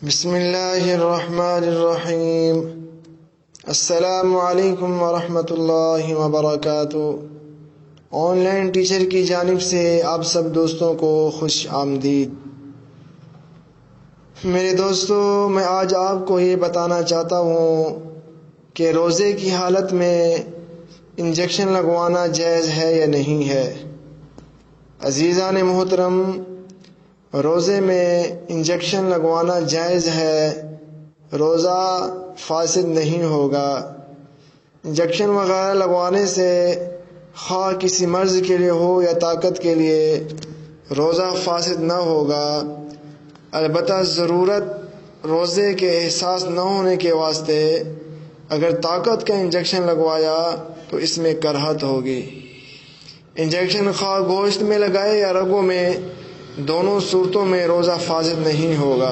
بسم اللہ الرحمن الرحیم۔ السلام علیکم ورحمۃ اللہ وبرکاتہ۔ آن لائن ٹیچر کی جانب سے آپ سب دوستوں کو خوش آمدید۔ میرے دوستو، میں آج آپ کو یہ بتانا چاہتا ہوں کہ روزے کی حالت میں انجیکشن لگوانا جائز ہے یا نہیں ہے۔ عزیزان محترم، روزے میں انجیکشن لگوانا جائز ہے، روزہ فاسد نہیں ہوگا۔ انجیکشن وغیرہ لگوانے سے خواہ کسی مرض کے لیے ہو یا طاقت کے لیے روزہ فاسد نہ ہوگا، البتہ ضرورت روزے کے احساس نہ ہونے کے واسطے اگر طاقت کا انجیکشن لگوایا تو اس میں کرہت ہوگی۔ انجیکشن خواہ گوشت میں لگائے یا رگوں میں، دونوں صورتوں میں روزہ فاسد نہیں ہوگا۔